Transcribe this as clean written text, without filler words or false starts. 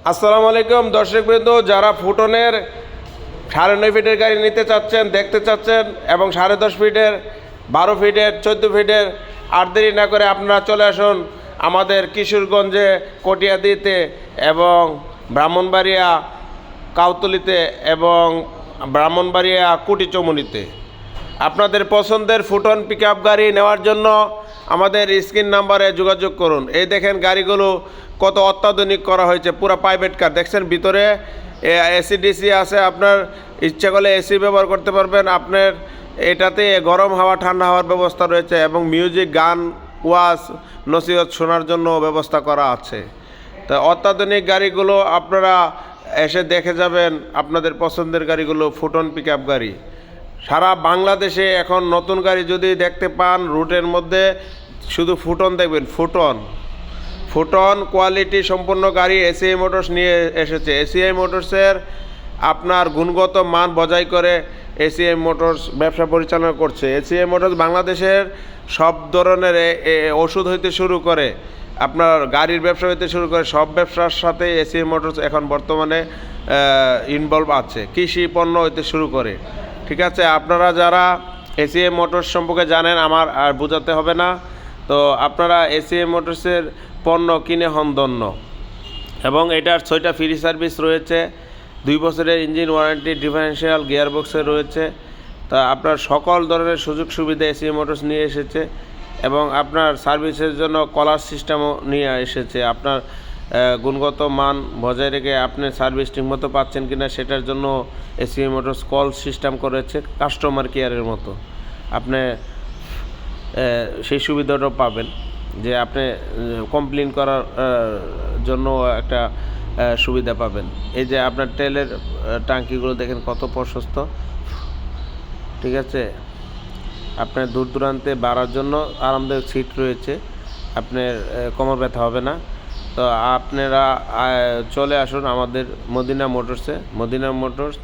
আসসালামু আলাইকুম দর্শকবৃন্দ, যারা ফুটনের 9.5 ফিটের গাড়ি নিতে চাচ্ছেন, দেখতে চাচ্ছেন এবং 10.5 ফিটের, 12 ফিটের, 14 ফিটের, আর দেরি না করে আপনারা চলে আসুন আমাদের কিশোরগঞ্জে কটিয়াদীতে এবং ব্রাহ্মণবাড়িয়া কাউতলিতে এবং ব্রাহ্মণবাড়িয়া কুটিচমনিতে। আপনাদের পছন্দের ফুটন পিকআপ গাড়ি নেওয়ার জন্য আমাদের স্ক্রিন নাম্বারে যোগাযোগ করুন। এই দেখেন গাড়িগুলো কত অত্যাধুনিক করা হয়েছে, পুরো প্রাইভেট কার। দেখছেন ভিতরে এসি ডিসি আছে, আপনার ইচ্ছা করলে এসি ব্যবহার করতে পারবেন। আপনার এটাতে গরম হাওয়া ঠান্ডা হাওয়ার ব্যবস্থা রয়েছে এবং মিউজিক, গান, ওয়াজ, নসিহত শোনার জন্য ব্যবস্থা করা আছে। তো অত্যাধুনিক গাড়িগুলো আপনারা এসে দেখে যাবেন। আপনাদের পছন্দের গাড়িগুলো ফুটন পিকআপ গাড়ি। সারা বাংলাদেশে এখন নতুন গাড়ি যদি দেখতে পান রুটের মধ্যে, শুধু ফুটন দেখবেন। ফুটন কোয়ালিটি সম্পন্ন গাড়ি এসিআই মোটরস নিয়ে এসেছে। এসিআই মোটরসের আপনার গুণগত মান বজায় করে এসিআই মোটরস ব্যবসা পরিচালনা করছে। এসিআই মোটরস বাংলাদেশের সব ধরনের ওষুধ হইতে শুরু করে আপনার গাড়ির ব্যবসা হইতে শুরু করে সব ব্যবসার সাথে এসিআই মোটরস এখন বর্তমানে ইনভলভ আছে, কৃষি পণ্য হইতে শুরু করে। ঠিক আছে, আপনারা যারা এসিআই মোটরস সম্পর্কে জানেন আমার আর বোঝাতে হবে না। তো আপনারা এসিআই মোটরসের পণ্য কিনে হন ধন্য। এবং এটার 6টা ফ্রি সার্ভিস রয়েছে, 2 বছরের ইঞ্জিন ওয়ারেন্টি, ডিফারেন্সিয়াল গিয়ারবক্সে রয়েছে। তা আপনার সকল ধরনের সুযোগ সুবিধা এসিআই মোটরস নিয়ে এসেছে এবং আপনার সার্ভিসের জন্য কলার সিস্টেমও নিয়ে এসেছে। আপনার গুণগত মান বজায় রেখে আপনি সার্ভিস ঠিকমতো পাচ্ছেন কিনা সেটার জন্য এসিআই মোটরস কল সিস্টেম করেছে, কাস্টমার কেয়ারের মতো। আপনি সেই সুবিধাটাও পাবেন যে আপনি কমপ্লেন করার জন্য একটা সুবিধা পাবেন। এই যে আপনার তেলের ট্যাঙ্কিগুলো দেখেন কত প্রশস্ত। ঠিক আছে, আপনার দূর দূরান্তে বাড়ার জন্য আরামদায়ক সিট রয়েছে, আপনার কোমর ব্যথা হবে না। তো আপনারা চলে আসুন আমাদের মদিনা মোটরসে। Medina motors